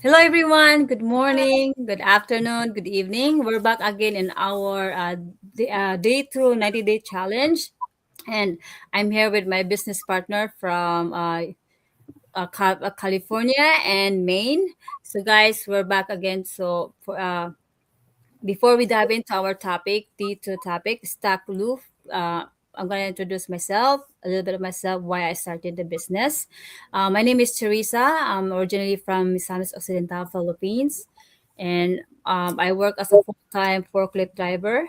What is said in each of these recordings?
Hello, everyone. Good morning, good afternoon, good evening. We're back again in our day two 90-day challenge. And I'm here with my business partner from California and Maine. So, guys, we're back again. Before we dive into our topic, D2 topic, Stack Loof, I'm going to introduce myself, a little bit of myself, why I started the business. My name is Teresa. I'm originally from Misamis Occidental, Philippines. And I work as a full-time forklift driver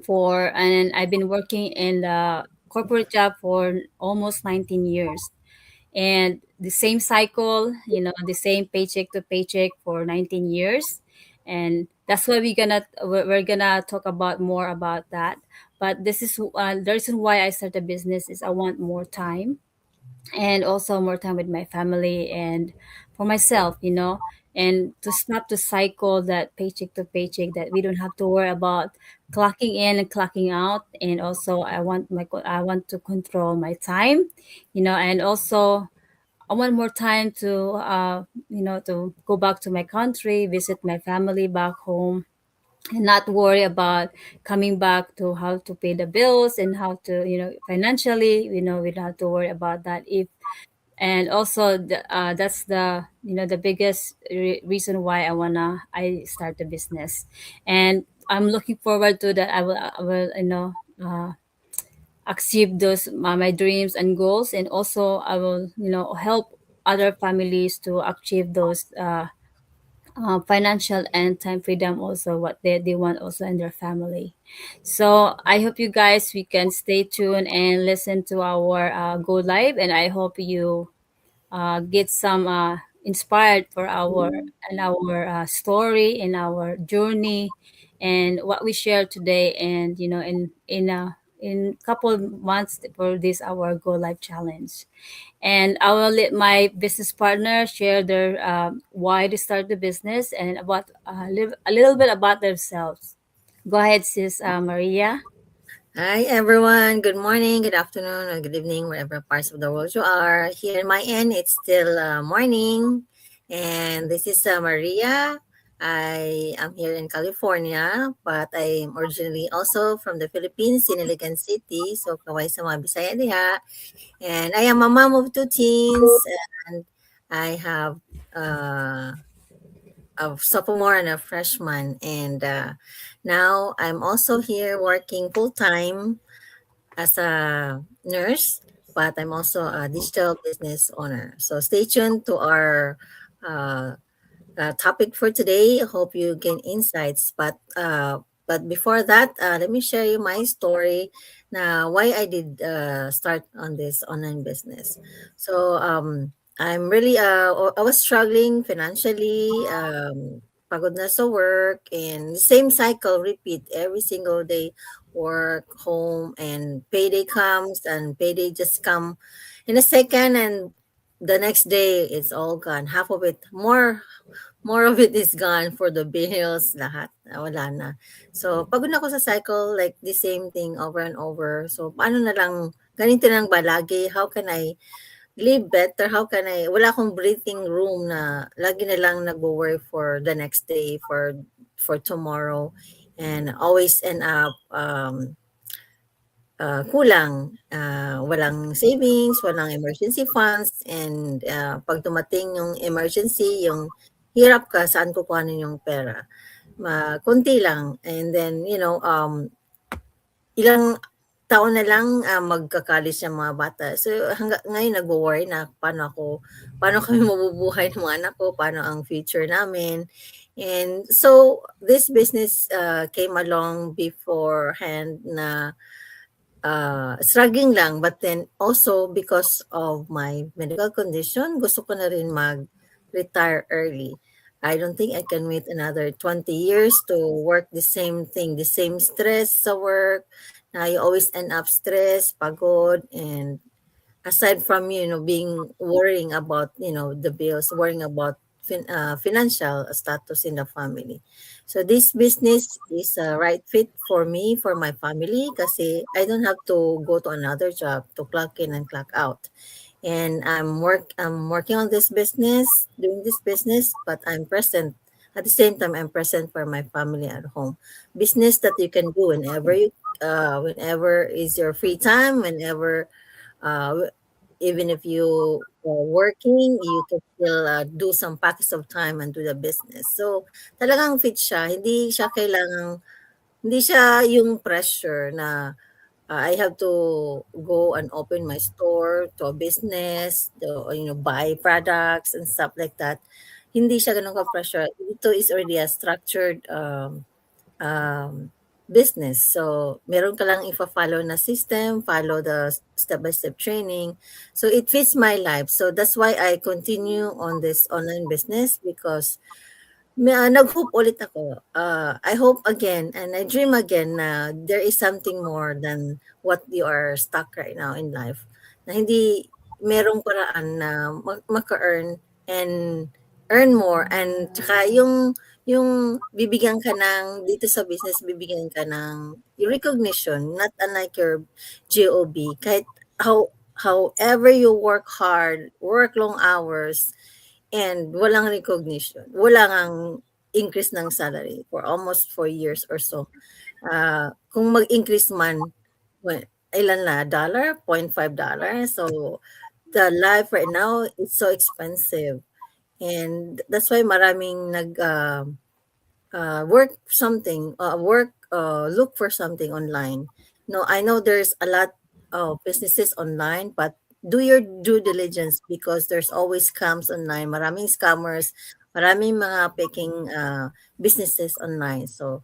and I've been working in the corporate job for almost 19 years. And the same cycle, the same paycheck to paycheck for 19 years. And that's why we're gonna talk about more about that. But this is the reason why I started a business is I want more time, and also more time with my family and for myself, and to stop the cycle that paycheck to paycheck, that we don't have to worry about clocking in and clocking out. And also I want to control my time, and also I want more time to to go back to my country, visit my family back home, and not worry about coming back to how to pay the bills and how to, financially, we don't have to worry about that. If And also that's the, the biggest reason why I start the business. And I'm looking forward to that. I will achieve those my dreams and goals, and also I will, help other families to achieve those financial and time freedom, also what they want also in their family. So I hope you guys, we can stay tuned and listen to our go live, and I hope you get some inspired for our story and our journey and what we share today. And in couple months for this our go live challenge. And I will let my business partner share their why they start the business and about a little bit about themselves. Go ahead, sis, Maria. Hi everyone. Good morning, good afternoon, or good evening, wherever parts of the world you are. Here in my end, it's still morning, and this is Maria. I am here in California, but I'm originally also from the Philippines, in Iligan City. So, kaway sa mga Bisaya diha. And I am a mom of two teens, and I have uh, a sophomore and a freshman. And now I'm also here working full time as a nurse, but I'm also a digital business owner. So stay tuned to our uh, topic for today. Hope you gain insights. But before that, let me share you my story. Now, why I did start on this online business. So I'm really I was struggling financially. Pagod na sa work, and the same cycle repeat every single day, work, home, and payday comes, and payday just come in a second, and the next day it's all gone. Half of it, more of it is gone for the bills, lahat, wala na. So, pagod na ako sa cycle, like the same thing over and over. So, paano na lang, ganito lang ba lagi? How can I live better? How can wala akong breathing room na lagi na lang nagwo-worry for the next day, for tomorrow, and always end up kulang, walang savings, walang emergency funds, and pag dumating yung emergency, yung hirap ka saan kukuhanin yung pera. Konti lang, and then ilang taon na lang magka-college yung mga bata. So ngayon nagwo-worry na paano kami mabubuhay ng mga anak ko, paano ang future namin. And so this business came along beforehand na struggling lang, but then also because of my medical condition, gusto ko na rin mag-retire early. I don't think I can wait another 20 years to work the same thing, the same stress sa work. Now you always end up stressed, pagod, and aside from being worrying about the bills, worrying about financial status in the family. So this business is a right fit for me, for my family, kasi I don't have to go to another job to clock in and clock out. and I'm working on this business, doing this business, but I'm present. At the same time, I'm present for my family at home. Business that you can do whenever is your free time, whenever, uh, even if you are working, you can still do some pockets of time and do the business. So talagang fit siya. Hindi siya yung pressure na I have to go and open my store to a business, buy products and stuff like that. Hindi siya gano'n ka-pressure. Ito is already a structured business. So, meron ka lang ifa-follow na system, follow the step-by-step training. So, it fits my life. So, that's why I continue on this online business because nag-hope ulit ako. I hope again and I dream again na there is something more than what you are stuck right now in life. Na hindi merong paraan na maka-earn and earn more, and tsaka yung bibigyan ka ng dito sa business, bibigyan ka ng recognition, not unlike your job. Kahit however you work hard, work long hours, and walang recognition. Wala ngang increase ng salary for almost 4 years or so. Kung mag-increase man, well, ilan na, dollar, $0.5. So, the life right now is so expensive. And that's why maraming look for something online. No, I know there's a lot of businesses online, but do your due diligence because there's always scams online. Maraming scammers, maraming mga peking businesses online. So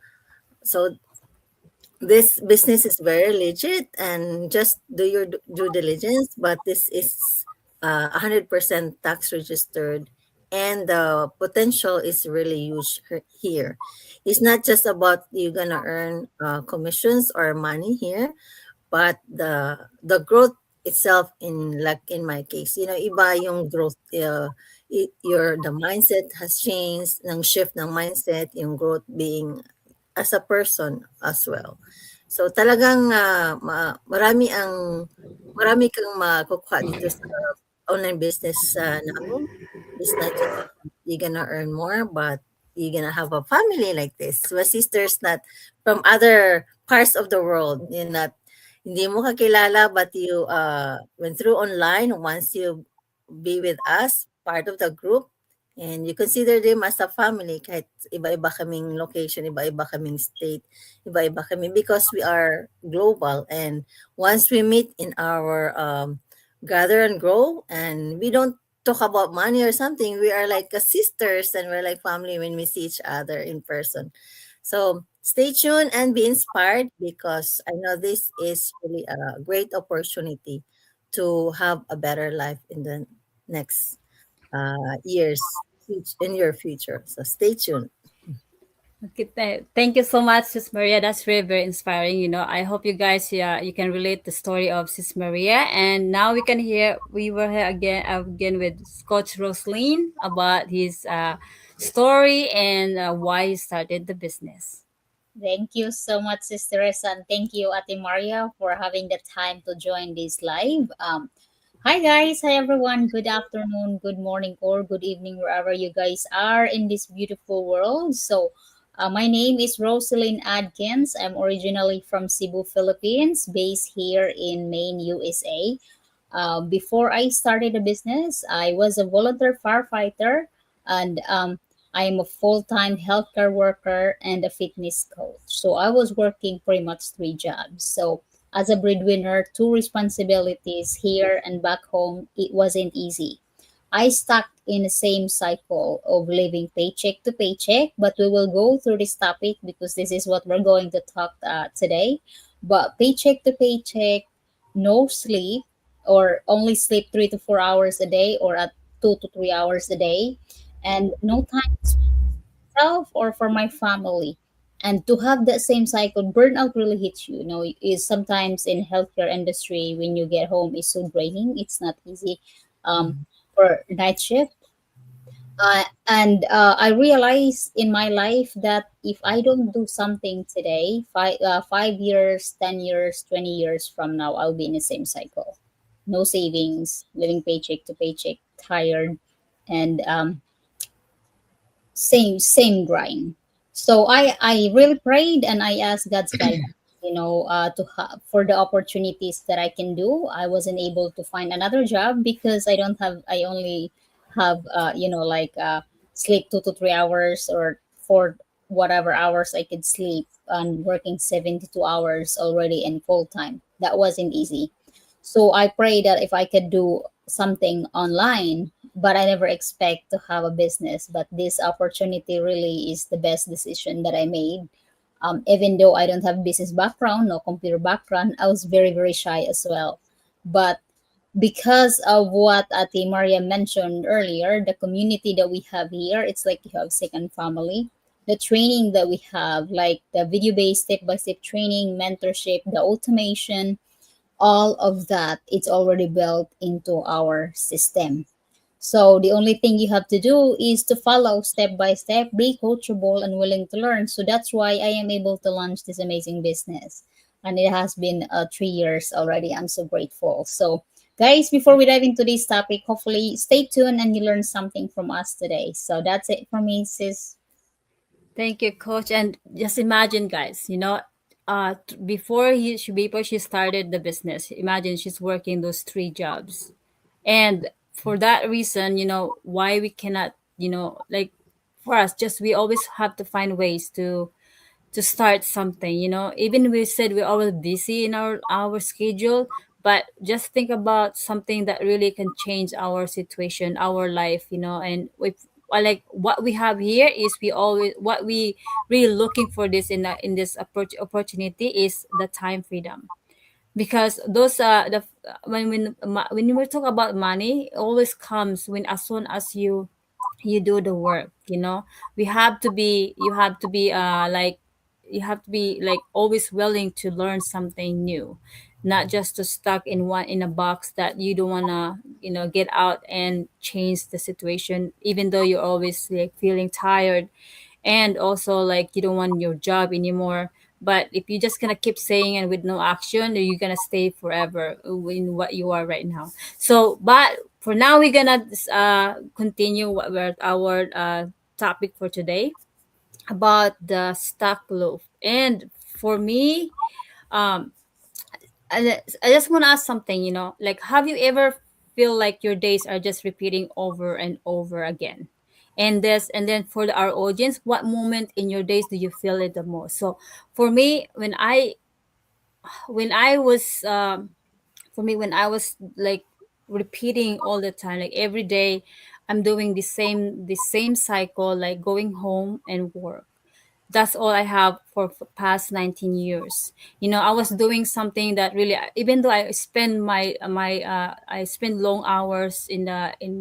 this business is very legit and just do your due diligence, but this is 100% tax registered, and the potential is really huge here. It's not just about you gonna earn commissions or money here, but the growth itself, in like in my case, iba yung growth, the mindset has changed, ng shift ng mindset, yung growth being as a person as well. So talagang marami kang makukuha dito sa online business namin. It's not just you're gonna earn more, but you're gonna have a family like this. My sisters not from other parts of the world. You're not, hindi mo kakilala, but you went through online. Once you be with us, part of the group, and you consider them as a family kahit iba-iba kaming location, iba-iba kaming state, iba-iba kami because we are global. And once we meet in our gather and grow, and we don't talk about money or something, we are like a sisters and we're like family when we see each other in person. So stay tuned and be inspired because I know this is really a great opportunity to have a better life in the next years in your future. So stay tuned. Okay, thank you so much, Sis Maria. That's very, very inspiring. I hope you guys, yeah, you can relate the story of Sis Maria. And now we were here again with Coach Roslyn about his story and why he started the business. Thank you so much, Sister Teresa, and thank you, Ate Maria, for having the time to join this live. Hi guys, hi everyone. Good afternoon, good morning, or good evening, wherever you guys are in this beautiful world. So, my name is Rosalind Adkins. I'm originally from Cebu, Philippines, based here in Maine, USA. Before I started the business, I was a volunteer firefighter, and I'm a full time healthcare worker and a fitness coach. So I was working pretty much three jobs. So, as a breadwinner, two responsibilities here and back home, it wasn't easy. I stuck in the same cycle of living paycheck to paycheck, but we will go through this topic because this is what we're going to talk today. But paycheck to paycheck, no sleep, or only sleep 3 to 4 hours a day, or at 2 to 3 hours a day, and no time for myself or for my family. And to have that same cycle, burnout really hits you. Is sometimes in healthcare industry when you get home is so draining. It's not easy um, for night shift. And I realized in my life that if I don't do something today, 5 years, 10 years, 20 years from now, I'll be in the same cycle. no savings, living paycheck to paycheck, tired, and same grind. So I really prayed and I asked God's guidance, for the opportunities that I can do. I wasn't able to find another job because I only have sleep 2 to 3 hours, or for whatever hours I could sleep, and working 72 hours already in full time. That wasn't easy. So I pray that if I could do something online, but I never expect to have a business. But this opportunity really is the best decision that I made. Even though I don't have business background, no computer background, I was very, very shy as well. But because of what Ate Maria mentioned earlier, the community that we have here, it's like you have second family. The training that we have, like the video-based step-by-step training, mentorship, the automation, all of that, it's already built into our system. So the only thing you have to do is to follow step by step, be coachable and willing to learn. So that's why I am able to launch this amazing business. And it has been 3 years already. I'm so grateful. So, guys, before we dive into this topic, hopefully stay tuned and you learn something from us today. So that's it for me, sis. Thank you, Coach. And just imagine, guys, before she started the business, imagine she's working those three jobs, and for that reason, why we cannot, like for us, just we always have to find ways to start something. Even we said we're always busy in our schedule, but just think about something that really can change our situation, our life. And with like what we have here is we always what we really looking for this in this opportunity is the time freedom, because those the when we talk about money, it always comes when as soon as you do the work. We have to be you have to be like you have to be like always willing to learn something new, not just to stuck in a box that you don't want to get out and change the situation, even though you're always like feeling tired, and also like you don't want your job anymore. But if you're just gonna keep saying and with no action, then you're gonna stay forever in what you are right now. So but for now, we're gonna continue with our topic for today about the stock loaf. And for me, um I just want to ask something, like have you ever feel like your days are just repeating over and over again? And then for our audience, what moment in your days do you feel it the most? So for me, when I was when I was like repeating all the time, like every day I'm doing the same cycle, like going home and work. That's all I have for past 19 years. I was doing something that really, even though I spend I spend long hours in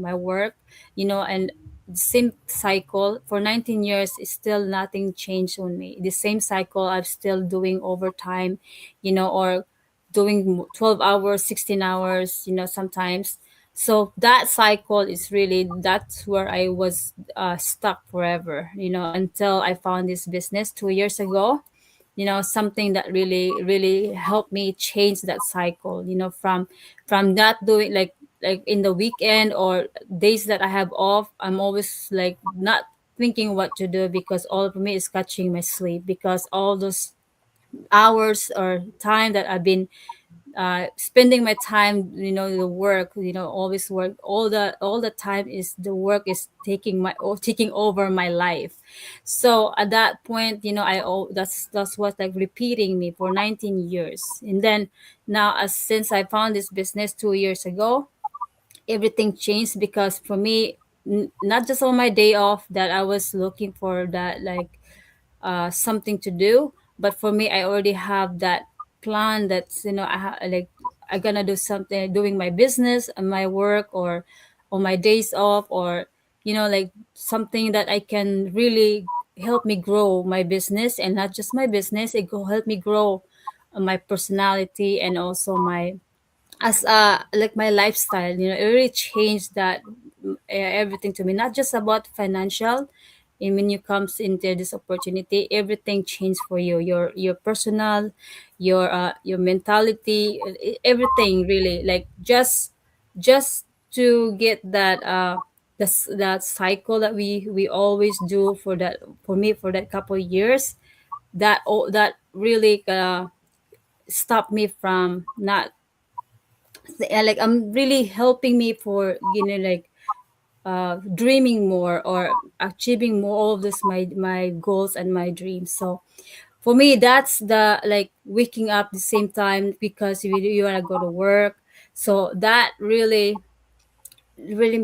my work, and the same cycle for 19 years is still nothing changed on me. The same cycle I'm still doing overtime, or doing 12 hours, 16 hours, sometimes. So that cycle is really, that's where I was stuck forever, until I found this business 2 years ago. Something that really helped me change that cycle, from that doing like in the weekend or days that I have off, I'm always like not thinking what to do, because all of me is catching my sleep, because all those hours or time that I've been spending my time, the work, always work, all the time is the work is taking over my life. So at that point, that's what like repeating me for 19 years. And then now, as since I found this business 2 years ago, everything changed, because for me, not just on my day off that I was looking for that, like something to do. But for me, I already have that plan, that's like I'm gonna do something, doing my business and my work, or on my days off, or like something that I can really help me grow my business, and not just my business, it will help me grow my personality, and also my as like my lifestyle. It really changed that everything to me, not just about financial, and when you comes into this opportunity, everything changed for you. Your personal, your mentality, everything really, like just to get that that cycle that we always do for that, for me, for that couple of years, that really stopped me from not, like, I'm really helping me for, like, dreaming more or achieving more, all of this, my goals and my dreams. So for me, that's the, like, waking up the same time because you want to go to work. So that really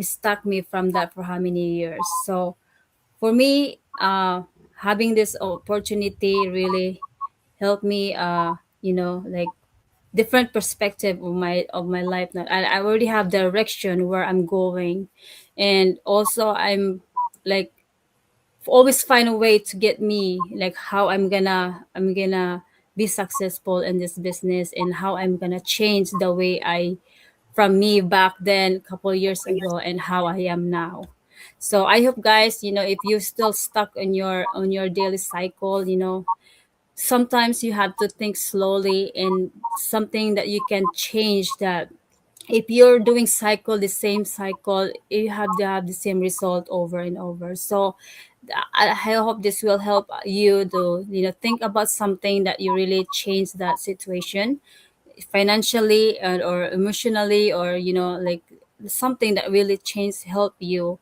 stuck me from that for how many years. So for me, having this opportunity really helped me, like, different perspective of my life now. I already have direction where I'm going, and also I'm, like, always find a way to get me, like, how I'm gonna be successful in this business, and how I'm gonna change the way I, from me back then a couple years ago, and how I am now. So I hope, guys, if you're still stuck on your daily cycle, sometimes you have to think slowly, and something that you can change that. If you're doing cycle, the same cycle, you have to have the same result over and over. So I hope this will help you to, think about something that you really change that situation, financially, or emotionally, or, like, something that really change, help you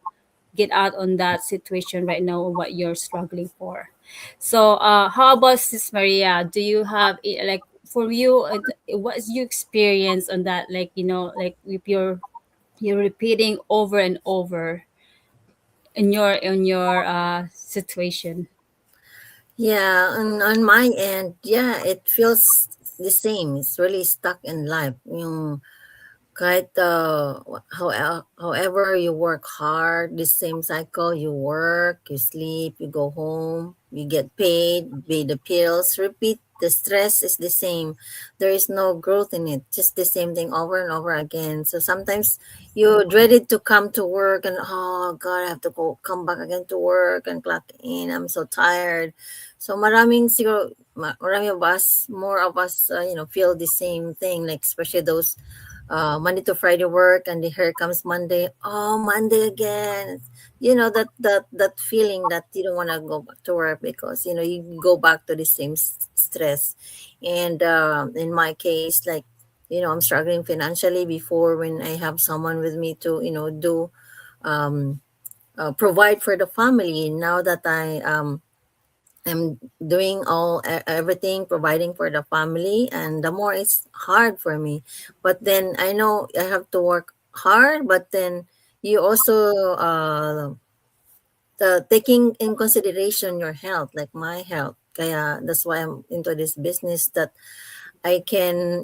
get out on that situation right now, or what you're struggling for. So how about Sis Maria? Do you have, like, for you, what is your experience on that, like, like, if you're repeating over and over in your situation? Yeah, on my end, yeah, it feels the same. It's really stuck in life. Yung kahit however you work hard, the same cycle, you work, you sleep, you go home, you get paid, pay the bills, repeat. The stress is the same. There is no growth in it. Just the same thing over and over again. So sometimes you dreaded to come to work and, oh God, I have to go come back again to work and clock in. I'm so tired. So maraming siguro marami of us, more of us, feel the same thing. Like especially those Monday to Friday work, and the here comes Monday. Oh, Monday again. That feeling that you don't want to go back to work because you go back to the same stress. And in my case, like I'm struggling financially before when I have someone with me to do um, provide for the family. Now that I'm doing everything, providing for the family, and the more it's hard for me. But then I know I have to work hard, but then you also taking in consideration your health, like my health. Kaya that's why I'm into this business that I can,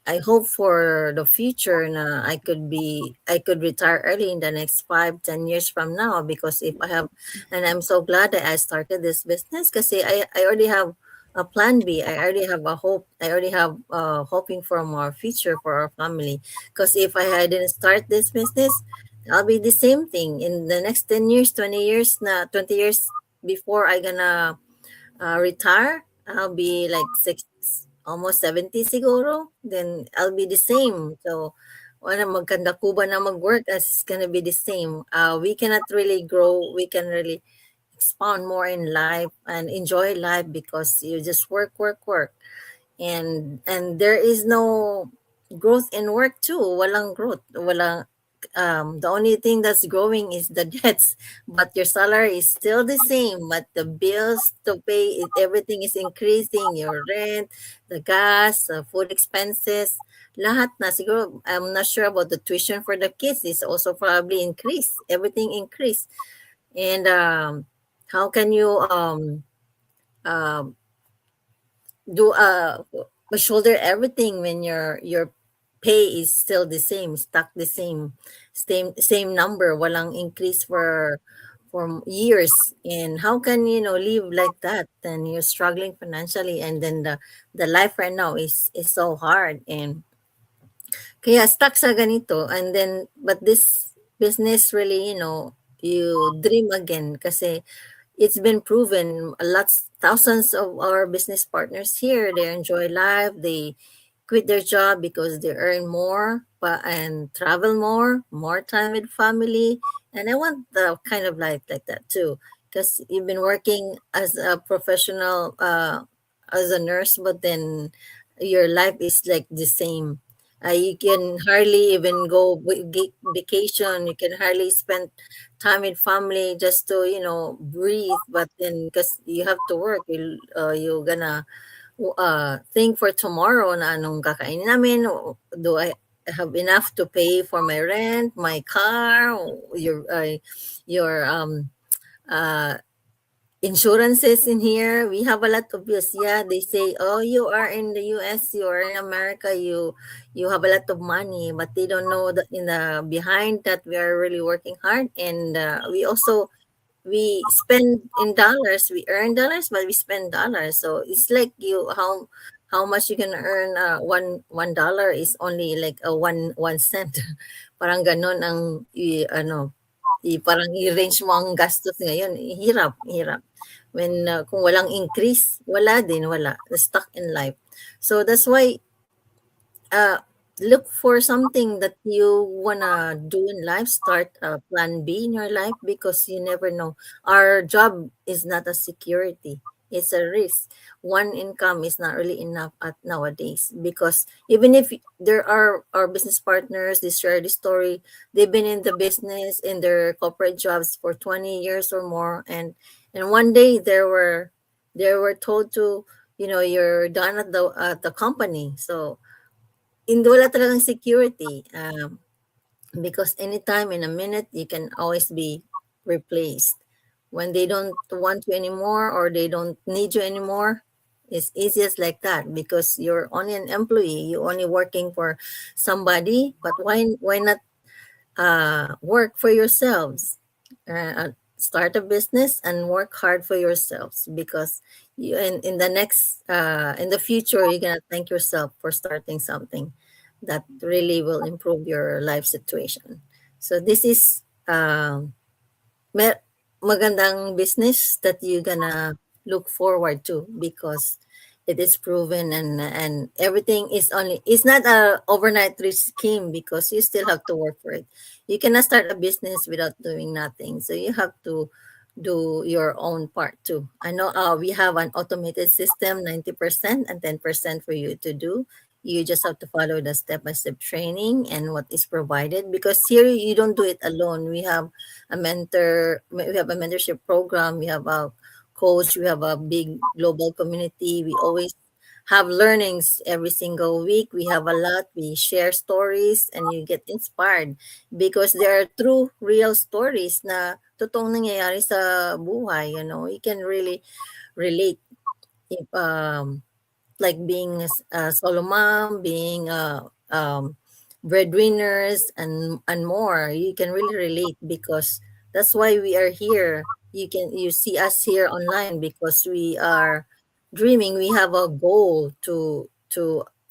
I hope for the future na I could retire early in the next 5, 10 years from now because if I have, and I'm so glad that I started this business because I already have a plan B. I already have a hope. I already have hoping for more future for our family. Because if I didn't start this business, I'll be the same thing in the next 10 years, 20 years, 20 years before I gonna retire, I'll be like almost 70 siguro. Then I'll be the same. So, wala magkanda ko ba na mag-work as gonna be the same. We cannot really grow. We can really expound more in life and enjoy life because you just work, work, work. And there is no growth in work too. Walang growth. Walang the only thing that's growing is the debts, but your salary is still the same. But the bills to pay, everything is increasing. Your rent, the gas, food expenses, lahat na. Siguro, I'm not sure about the tuition for the kids. It's also probably increased. Everything increased. And how can you um, do shoulder everything when your pay is still the same, stuck the same number, walang increase for years. And how can live like that? Then you're struggling financially, and then the life right now is so hard, and kaya stuck sa ganito. And then but this business really you dream again kasi it's been proven lots thousands of our business partners here, they enjoy life, they quit their job because they earn more and travel more time with family. And I want the kind of life like that too, because you've been working as a professional, as a nurse, but then your life is like the same. You can hardly even go vacation. You can hardly spend time with family just to breathe. But then because you have to work, you're gonna think for tomorrow na anong kakainin namin, do I have enough to pay for my rent, my car, your uh insurances in here. We have a lot of bills. Yeah, they say, oh, you are in the US, you are in America, you have a lot of money, but they don't know that in the behind that we are really working hard. And we spend in dollars, we earn dollars, but we spend dollars. So it's like how much you can earn. $1 is only like a one cent. Parang ganon ang parang i-range mo ang gastos ngayon. Hirap when kung walang increase, wala, stuck in life. So that's why uh, look for something that you wanna do in life. Start a plan B in your life because you never know. Our job is not a security; it's a risk. One income is not really enough at nowadays because even if there are our business partners, they share the story. They've been in the business in their corporate jobs for 20 years or more, and one day they were told to you're done at the company. So wala talagang security, because anytime in a minute you can always be replaced. When they don't want you anymore or they don't need you anymore, it's easiest like that because you're only an employee, you're only working for somebody. But why not work for yourselves? Start a business and work hard for yourselves because in the next in the future you're gonna thank yourself for starting something that really will improve your life situation. So this is magandang business that you gonna look forward to because it is proven, and everything is only, it's not a overnight rich scheme because you still have to work for it. You cannot start a business without doing nothing, so you have to do your own part too. I know we have an automated system, 90% and 10% for you to do. You just have to follow the step-by-step training and what is provided because here you don't do it alone. We have a mentorship program, we have a coach, we have a big global community. We always have learnings every single week. We have a lot, we share stories and you get inspired because there are true real stories na totoong nangyayari sa buhay. You can really relate if like being a solo mom, being breadwinners, and more. You can really relate because that's why we are here. You see us here online because we are dreaming. We have a goal to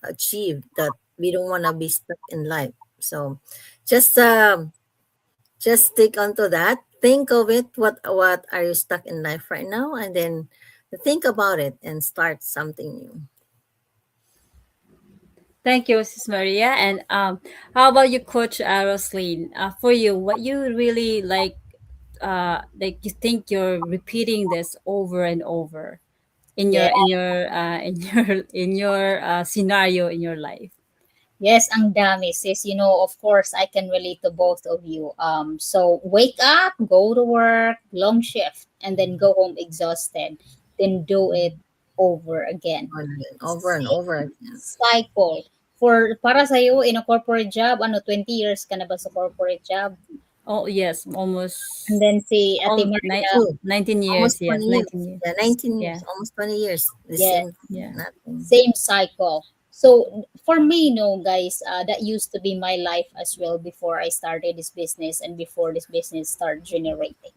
achieve that. We don't want to be stuck in life. So just just stick onto that. Think of it. What are you stuck in life right now, and then think about it and start something new. Thank you, Sis Maria. And how about you, Coach Roslyn? For you, what you really like you think you're repeating this over and over in Yeah. your scenario in your life. Yes, ang dami, sis. Of course, I can relate to both of you. So wake up, go to work, long shift, and then go home exhausted. Then do it over again. Over and Same over again. cycle. Para sa'yo, in a corporate job, 20 years ka na ba sa corporate job? Oh yes, And almost then si Ate Maria, 19 Almost years. Yes, 20 years. 19 years. Yeah, 19 Yeah, years, almost 20 years. The yeah, same thing, yeah. nothing. same cycle. So for me, guys, that used to be my life as well before I started this business and before this business started generating.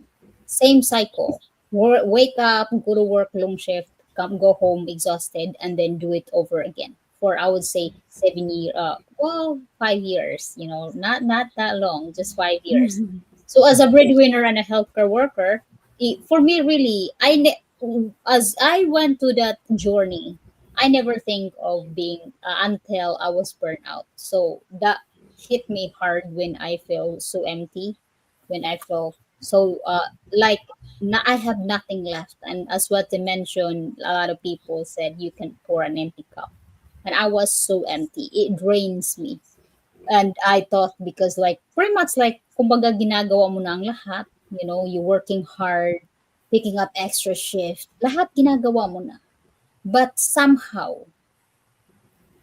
Same cycle. Wake up, go to work, long shift, go home exhausted, and then do it over again for I would say 7 year. 5 years. Not that long, just 5 years. So as a breadwinner and a healthcare worker, for me really, as I went to that journey, I never think of being until I was burnt out. So that hit me hard when I feel so empty, when I feel so like I have nothing left. And as what they mentioned, a lot of people said you can pour an empty cup, and I was so empty. It drains me. And I thought because like pretty much like kumbaga ginagawa mo na ang lahat, you working hard, picking up extra shift, lahat ginagawa mo na. But somehow,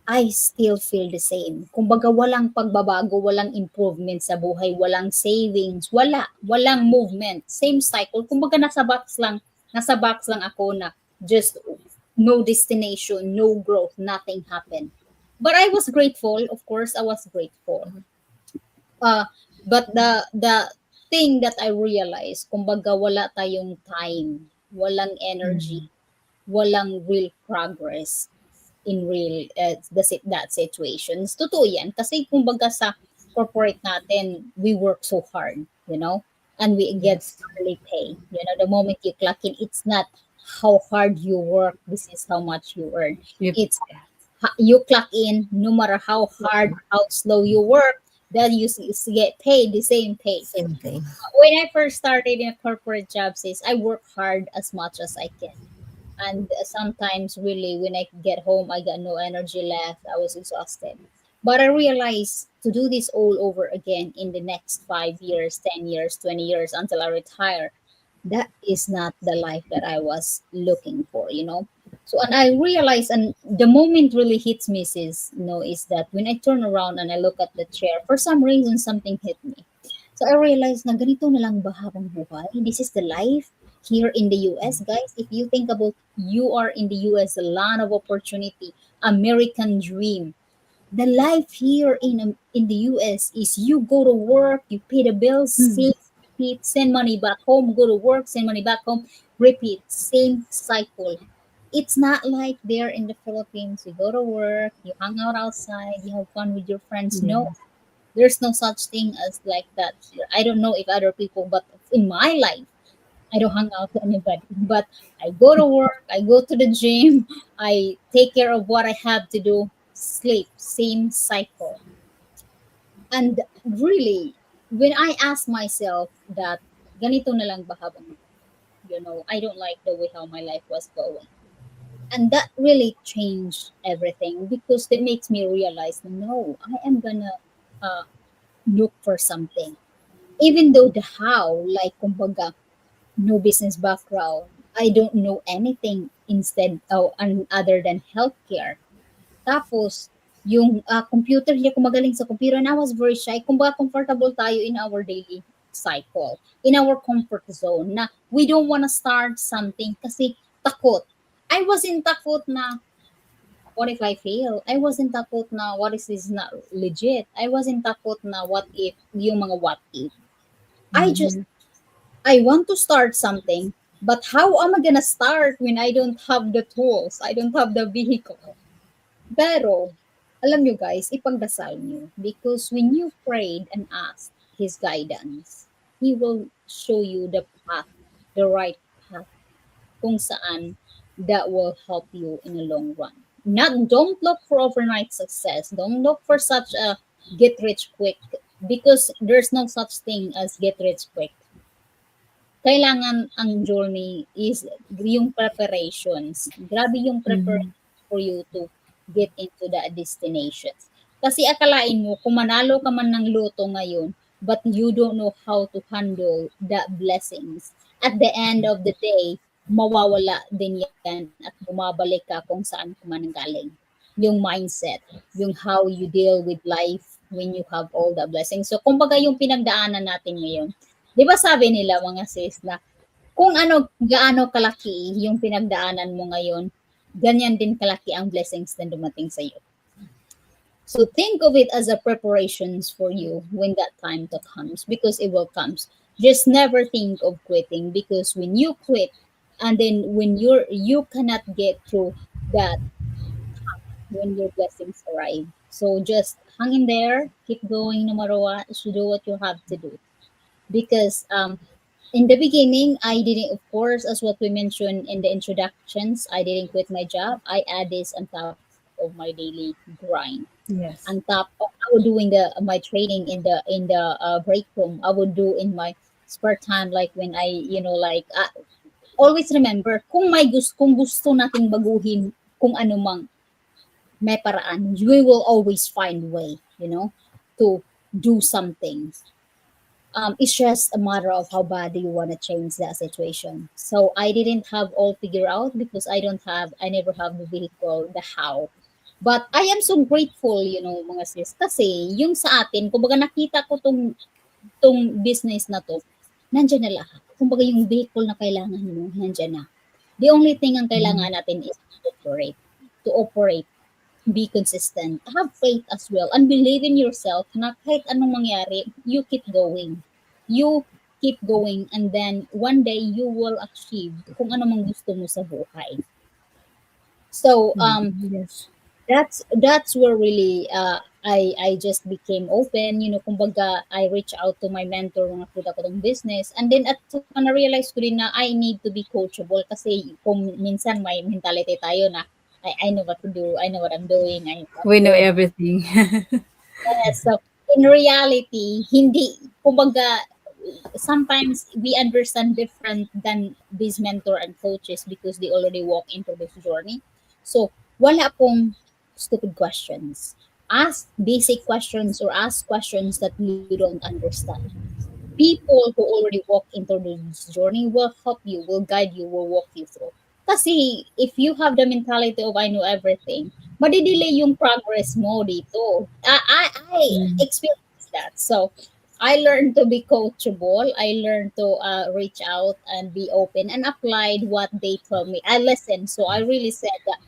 I still feel the same. Kumbaga walang pagbabago, walang improvement sa buhay, walang savings, walang movement. Same cycle. Kumbaga nasa box lang ako na just no destination, no growth, nothing happened. But I was grateful, of course, I was grateful. Uh, but the thing that I realized, kumbaga wala tayong time, walang energy, Mhm. walang real progress in real that situations. Totoo yan. Kasi kumbaga sa corporate natin, we work so hard, and we get Yes. hourly pay. The moment you clock in, it's not how hard you work, this is how much you earn. Yep. It's you clock in, no matter how hard, how slow you work, that get paid the same pay. Same thing. When I first started in a corporate job, says I work hard as much as I can. And sometimes, really, when I get home, I got no energy left. I was exhausted. But I realized to do this all over again in the next 5 years, 10 years, 20 years until I retire, that is not the life that I was looking for. So, and I realized, and the moment really hits me is that when I turn around and I look at the chair, for some reason, something hit me. So I realized na ganito na lang ba habang buhay? This is the life here in the US, guys. If you think about you are in the US, a lot of opportunity, American dream. The life here in the US is you go to work, you pay the bills, Mm. save, repeat, send money back home, go to work, send money back home, repeat, same cycle. It's not like there in the Philippines. You go to work, you hang out outside, you have fun with your friends. No, Yes. there's no such thing as like that here. I don't know if other people, but in my life, I don't hang out with anybody. But I go to work, I go to the gym, I take care of what I have to do, sleep, same cycle. And really, when I ask myself that, ganito na lang ba habang, I don't like the way how my life was going. And that really changed everything because it makes me realize, no, I am gonna uh, look for something even though the how, like kumbaga, no business background, I don't know anything instead other than healthcare. Tapos, yung computer, hindi ako magaling sa computer and I was very shy. Kumbaga, comfortable tayo in our daily cycle, in our comfort zone na we don't wanna start something kasi takot. I wasn't takot na what if I fail? I wasn't takot na what is this not legit? I wasn't takot na what if, yung mga what if. I just Mhm. I want to start something, but how am I gonna start when I don't have the tools? I don't have the vehicle. Pero, alam nyo guys, ipagdasal nyo. Because when you prayed and asked His guidance, He will show you the path, the right path, kung saan that will help you in the long run. Don't look for overnight success. Don't look for such a get rich quick because there's no such thing as get rich quick. Kailangan ang journey is yung preparations. Grabe yung Mhm. preparation for you to get into the destination. Kasi akalain mo, kung manalo ka man ng loto ngayon, but you don't know how to handle the blessings. At the end of the day, mawawala din yan at bumabalik ka kung saan ka man galing. Yung mindset, yung how you deal with life when you have all the blessings. So, kumbaga yung pinagdaanan natin ngayon, di ba sabi nila mga sis na kung gaano kalaki yung pinagdaanan mo ngayon, ganyan din kalaki ang blessings na dumating sa iyo. So think of it as a preparations for you when that time to comes because it will comes. Just never think of quitting because when you quit and then when you cannot get through that when your blessings arrive. So just hang in there, keep going no matter what, you do what you have to do. because in the beginning, I didn't, of course, as what we mentioned in the introductions, I didn't quit my job. I add this on top of my daily grind. On Yes. top of I would do in the my training in the break room. I would do in my spare time, like when I, like always remember kung gusto nating baguhin kung ano mang may paraan, we will always find way, to do something. It's just a matter of how bad you want to change that situation. So I didn't have all figured out because I never have the vehicle, the how. But I am so grateful, mga sis, kasi yung sa atin, kumbaga nakita ko tong business na to, nandiyan na lahat. Kumbaga yung vehicle na kailangan mo, nandiyan na. The only thing ang Mhm. kailangan natin is to operate, be consistent, have faith as well, and believe in yourself na kahit anong mangyari, you keep going. You keep going and then one day you will achieve kung ano mang gusto mo sa buhay. So Yes. that's where really I just became open, kumbaga I reach out to my mentor mga nakita ko ng business, and then at saka na-realize ko din na I need to be coachable kasi kung minsan may mentality tayo na I know what to do, I know what I'm doing, I know what We to know do. everything. Yes, so in reality, hindi, kumbaga, sometimes we understand different than these mentor and coaches because they already walk into this journey. So, wala pong stupid questions. Ask basic questions or ask questions that you don't understand. People who already walk into this journey will help you, will guide you, will walk you through. Kasi if you have the mentality of I know everything, madidelay yung progress mo dito. I Mm. experienced that. So, I learned to be coachable. I learned to reach out and be open and applied what they told me. I listened. So, I really said that,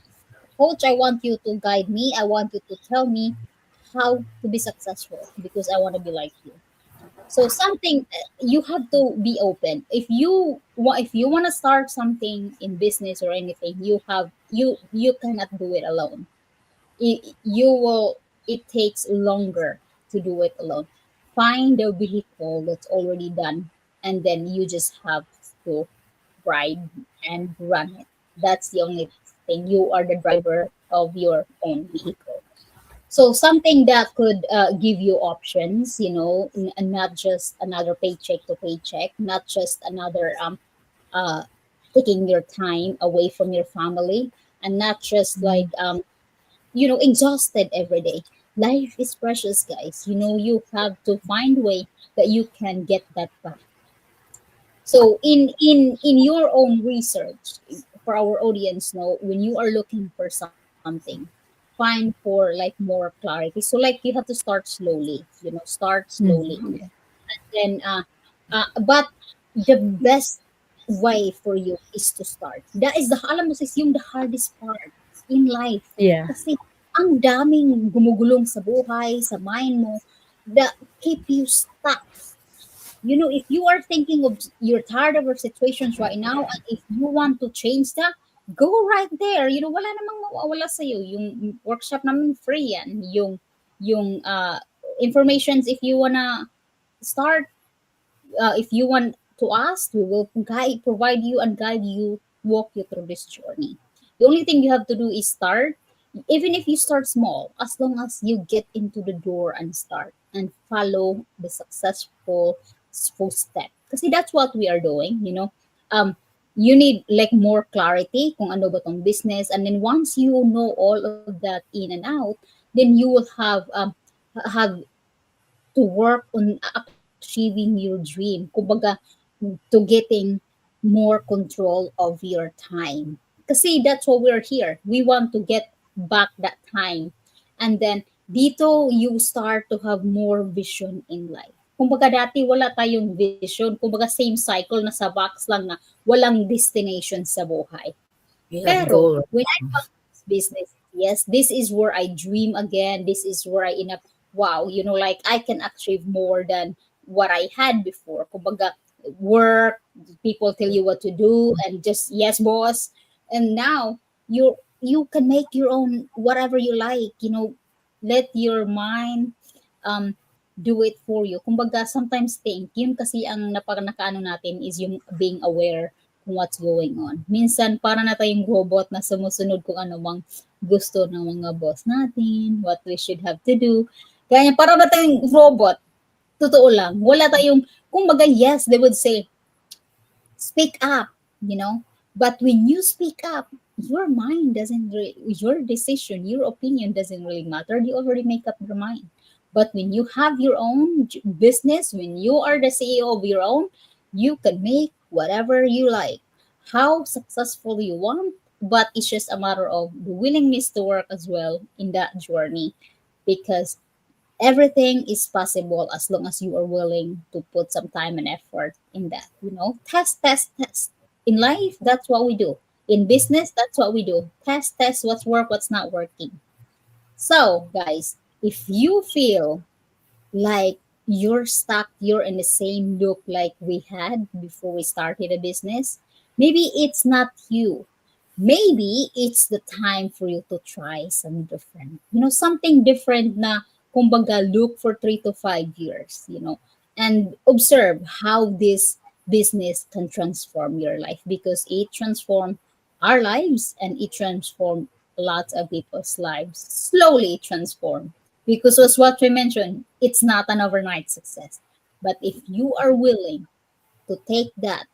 Coach, I want you to guide me. I want you to tell me how to be successful because I want to be like you. So something you have to be open. If you want to start something in business or anything, you cannot do it alone. You will. It takes longer to do it alone. Find a vehicle that's already done, and then you just have to ride and run it. That's the only thing. You are the driver of your own vehicle. So something that could give you options, and not just another paycheck to paycheck, not just another uh, taking your time away from your family, and not just like Mm. exhausted every day. Life is precious, guys. You have to find way that you can get that back. So in your own research, for our audience, when you are looking for something, find for like more clarity. So like you have to start slowly, start slowly. Mhm. Yeah. Then but the best way for you is to start. That is alam mo sis, yung the hardest part in life. Yeah. Kasi ang daming gumugulong sa buhay, sa mind mo, that keep you stuck. If you are thinking of you're tired of your situations right now, and if you want to change that, go right there. Wala namang mawawala sa iyo. Yung workshop namin free yan. Yung informations, if you wanna start, if you want to ask, we will provide you and guide you, walk you through this journey. The only thing you have to do is start, even if you start small, as long as you get into the door and start and follow the successful first step. Because that's what we are doing, you need like more clarity kung ano ba tong business, and then once you know all of that in and out, then you will have to work on achieving your dream. Kumbaga, to getting more control of your time. Kasi that's why we're here. We want to get back that time. And then, dito you start to have more vision in life. Kumbaga dati wala tayong vision. Kumbaga same cycle na sa box lang na walang destination sa buhay. You have Pero goal. when I found this business, yes, this is where I dream again. This is where I enough. Wow, like I can achieve more than what I had before. Kumbaga, work, people tell you what to do, and just yes, boss. And now you can make your own whatever you like. Let your mind um do it for you. Kumbaga, sometimes think, yun kasi ang nakaano natin is yung being aware kung what's going on. Minsan, para na tayong robot na sumusunod kung ano mang gusto ng mga boss natin, what we should have to do. Kaya para na tayong robot, totoo lang, wala tayong, kumbaga, yes, they would say, speak up, but when you speak up, your mind doesn't your decision, your opinion doesn't really matter. You already make up your mind. But when you have your own business, when you are the CEO of your own, you can make whatever you like, how successful you want, but it's just a matter of the willingness to work as well in that journey, because everything is possible as long as you are willing to put some time and effort in that. Test. In life, that's what we do. In business, that's what we do. Test, what's what's not working. So, guys, if you feel like you're stuck, you're in the same loop like we had before we started a business, maybe it's not you. Maybe it's the time for you to try some different, something different na kumbaga look for 3 to 5 years, and observe how this business can transform your life, because it transformed our lives and it transformed lots of people's lives. Slowly it transformed, because as what we mentioned, it's not an overnight success. But if you are willing to take that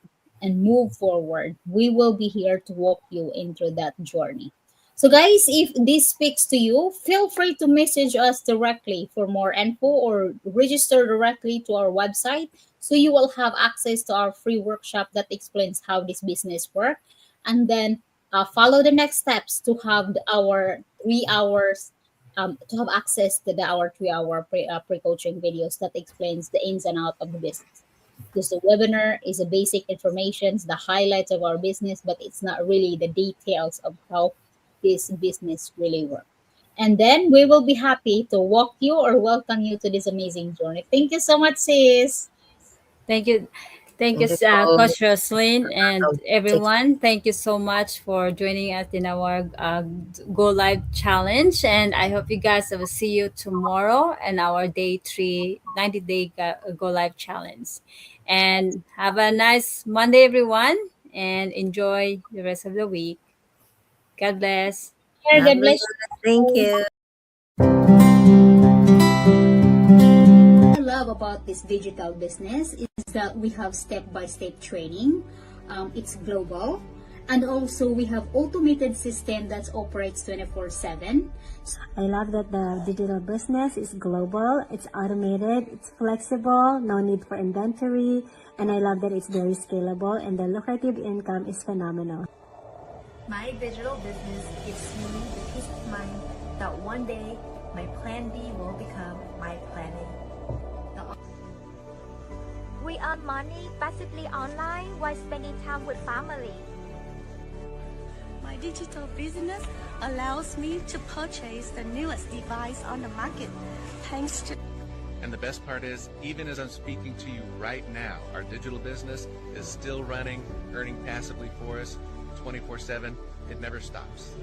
and move forward, we will be here to walk you into that journey. So, guys, if this speaks to you, feel free to message us directly for more info or register directly to our website, so you will have access to our free workshop that explains how this business works. And then follow the next steps to have our 3 hours, to have access to our 3 hour pre-coaching videos that explains the ins and outs of the business. Because the webinar is a basic information, the highlights of our business, but it's not really the details of how this business really works. And then we will be happy to walk you or welcome you to this amazing journey. Thank you so much, sis. Thank you. Thank you, Thank you so Coach Roslyn, and much. everyone. Thank you so much for joining us in our Go Live challenge. And I hope you guys will see you tomorrow in our day 3 90-day Go Live challenge. And have a nice Monday, everyone, and enjoy the rest of the week. God bless. God bless you. Thank you. What I love about this digital business is that we have step-by-step training. It's global, and also we have automated system that operates 24/7. I love that the digital business is global, it's automated, it's flexible, no need for inventory, and I love that it's very scalable and the lucrative income is phenomenal. My digital business gives me the peace of mind that one day my plan B will become my plan A. We earn money passively online while spending time with family. My digital business allows me to purchase the newest device on the market, thanks to. And the best part is, even as I'm speaking to you right now, our digital business is still running, earning passively for us 24/7. It never stops.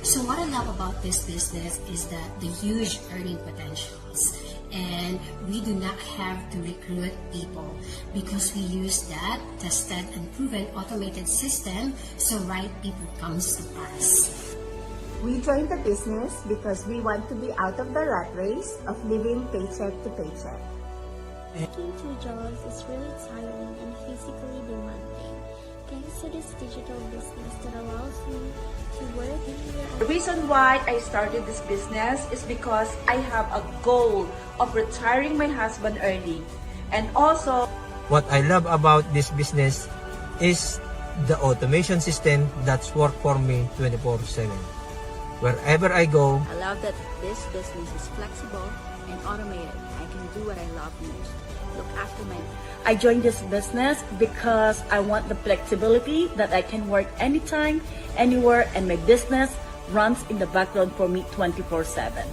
So what I love about this business is that the huge earning potentials, and we do not have to recruit people because we use that tested and proven automated system, so right people comes to us. We joined the business because we want to be out of the rat race of living paycheck to paycheck. Working 2 jobs is really tiring and physically demanding. Thanks to this digital business that allows me to work anywhere. The reason why I started this business is because I have a goal of retiring my husband early. And also, what I love about this business is the automation system that's work for me 24/7. Wherever I go, I love that this business is flexible and automated. I can do what I love most. Look after my. I joined this business because I want the flexibility that I can work anytime, anywhere, and my business runs in the background for me 24/7.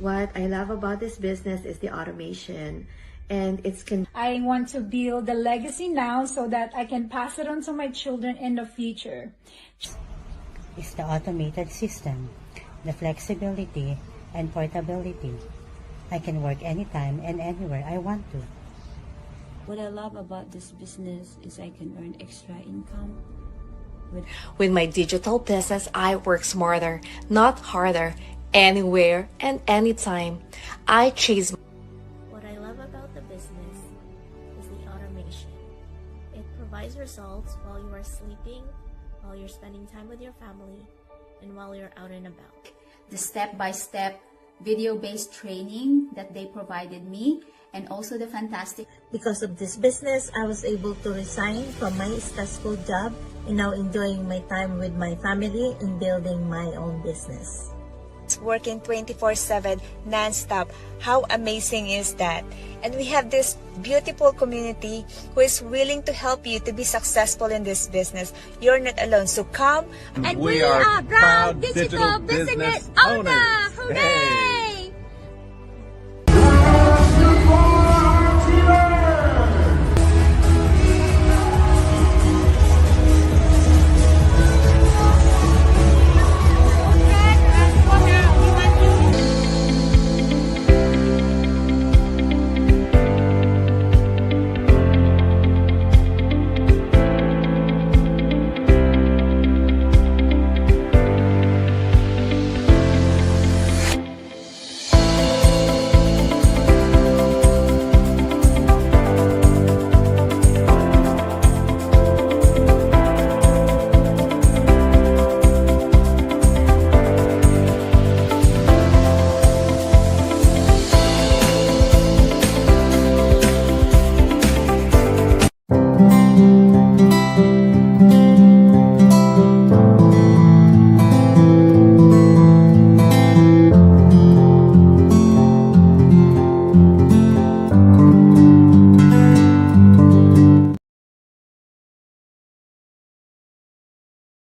What I love about this business is the automation, and I want to build a legacy now so that I can pass it on to my children in the future. It's the automated system, the flexibility and portability. I can work anytime and anywhere I want to. What I love about this business is I can earn extra income. With my digital business, I work smarter, not harder, anywhere and anytime. I chase. What I love about the business is the automation. It provides results while you are sleeping, while you're spending time with your family, and while you're out and about. The step-by-step video-based training that they provided me, and also the fantastic. Because of this business, I was able to resign from my stressful job and now enjoying my time with my family in building my own business. Working 24/7 non-stop. How amazing is that? And we have this beautiful community who is willing to help you to be successful in this business. You're not alone. So come. And we are proud digital business owners. Hooray!